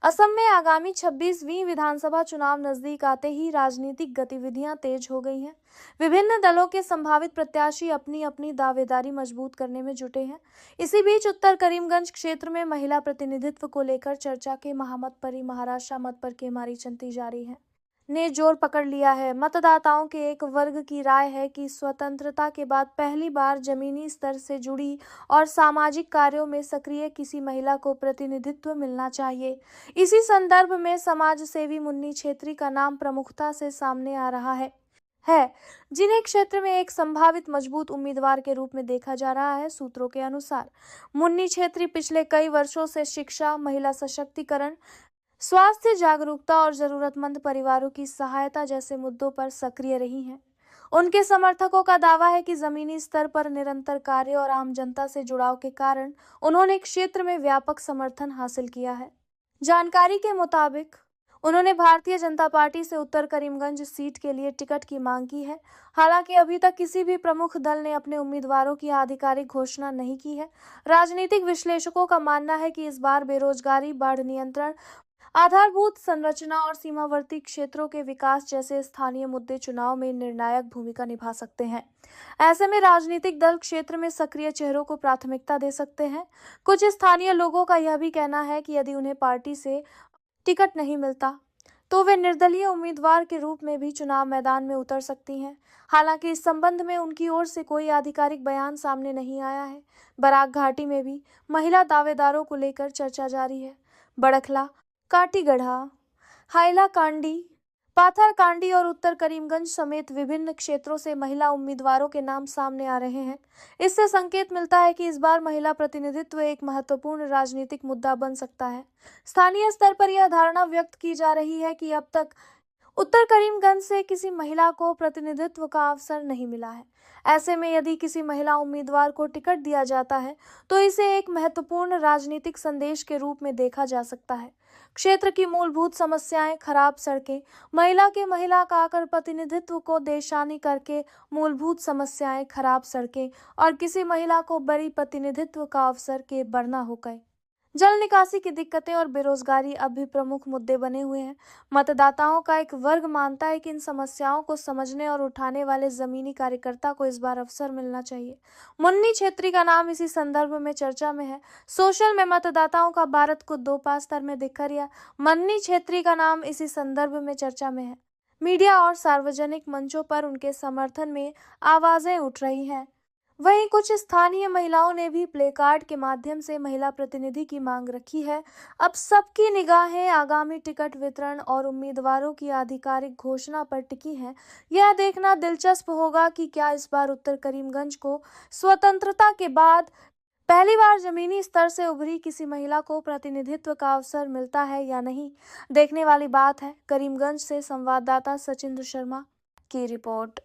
असम में आगामी 26वीं विधानसभा चुनाव नजदीक आते ही राजनीतिक गतिविधियां तेज हो गई हैं। विभिन्न दलों के संभावित प्रत्याशी अपनी अपनी दावेदारी मजबूत करने में जुटे हैं। इसी बीच उत्तर करीमगंज क्षेत्र में महिला प्रतिनिधित्व को लेकर चर्चा के महामत परी महाराष्ट्र मत पर केमारी चंती जारी है ने जोर पकड़ लिया है। मतदाताओं के एक वर्ग की राय है कि स्वतंत्रता के बाद पहली बार जमीनी स्तर से जुड़ी और सामाजिक कार्यों में सक्रिय किसी महिला को प्रतिनिधित्व मिलना चाहिए। इसी संदर्भ में समाज सेवी मुन्नी छेत्री का नाम प्रमुखता से सामने आ रहा है जिन्हें क्षेत्र में एक संभावित मजबूत उम्मीदवार के रूप में देखा जा रहा है। सूत्रों के अनुसार मुन्नी छेत्री पिछले कई वर्षों से शिक्षा, महिला सशक्तिकरण, स्वास्थ्य जागरूकता और जरूरतमंद परिवारों की सहायता जैसे मुद्दों पर सक्रिय रही हैं। उनके समर्थकों का दावा है कि जमीनी स्तर पर निरंतर कार्य और आम जनता से जुड़ाव के कारण उन्होंने क्षेत्र में व्यापक समर्थन हासिल किया है। जानकारी के मुताबिक उन्होंने भारतीय जनता पार्टी से उत्तर करीमगंज सीट के लिए टिकट की मांग की है। हालांकि अभी तक किसी भी प्रमुख दल ने अपने उम्मीदवारों की आधिकारिक घोषणा नहीं की है। राजनीतिक विश्लेषकों का मानना है कि इस बार बेरोजगारी, बाढ़ नियंत्रण, आधारभूत संरचना और सीमावर्ती क्षेत्रों के विकास जैसे स्थानीय मुद्दे चुनाव में निर्णायक भूमिका निभा सकते हैं। ऐसे में राजनीतिक दल क्षेत्र में सक्रिय चेहरों को प्राथमिकता दे सकते हैं। कुछ स्थानीय लोगों का यह भी कहना है कि यदि उन्हें पार्टी से टिकट नहीं मिलता तो वे निर्दलीय उम्मीदवार के रूप में भी चुनाव मैदान में उतर सकती हैं। हालांकि इस संबंध में उनकी ओर से कोई आधिकारिक बयान सामने नहीं आया है। बराक घाटी में भी महिला दावेदारों को लेकर चर्चा जारी है। बड़खला, काटीगढ़ा, हाइलाकांडी, पाथरकांडी और उत्तर करीमगंज समेत विभिन्न क्षेत्रों से महिला उम्मीदवारों के नाम सामने आ रहे हैं। इससे संकेत मिलता है कि इस बार महिला प्रतिनिधित्व एक महत्वपूर्ण राजनीतिक मुद्दा बन सकता है। स्थानीय स्तर पर यह धारणा व्यक्त की जा रही है कि अब तक उत्तर करीमगंज से किसी महिला को प्रतिनिधित्व का अवसर नहीं मिला है। ऐसे में यदि किसी महिला उम्मीदवार को टिकट दिया जाता है तो इसे एक महत्वपूर्ण राजनीतिक संदेश के रूप में देखा जा सकता है। क्षेत्र की मूलभूत समस्याएं, खराब सड़कें, महिला का आकर प्रतिनिधित्व को देशानी करके मूलभूत समस्याएं, खराब सड़कें और किसी महिला को बड़ी प्रतिनिधित्व का अवसर के बरना हो गए। जल निकासी की दिक्कतें और बेरोजगारी अब भी प्रमुख मुद्दे बने हुए हैं। मतदाताओं का एक वर्ग मानता है कि इन समस्याओं को समझने और उठाने वाले जमीनी कार्यकर्ता को इस बार अवसर मिलना चाहिए। मुन्नी छेत्री का नाम इसी संदर्भ में चर्चा में है। सोशल में मतदाताओं का भारत को दो पास्तर में देखकर या मुन्नी छेत्री का नाम इसी संदर्भ में चर्चा में है। मीडिया और सार्वजनिक मंचों पर उनके समर्थन में आवाजें उठ रही हैं। वहीं कुछ स्थानीय महिलाओं ने भी प्लेकार्ड के माध्यम से महिला प्रतिनिधि की मांग रखी है। अब सबकी निगाहें आगामी टिकट वितरण और उम्मीदवारों की आधिकारिक घोषणा पर टिकी हैं। यह देखना दिलचस्प होगा कि क्या इस बार उत्तर करीमगंज को स्वतंत्रता के बाद पहली बार जमीनी स्तर से उभरी किसी महिला को प्रतिनिधित्व का अवसर मिलता है या नहीं। देखने वाली बात है। करीमगंज से संवाददाता सचिंद्र शर्मा की रिपोर्ट।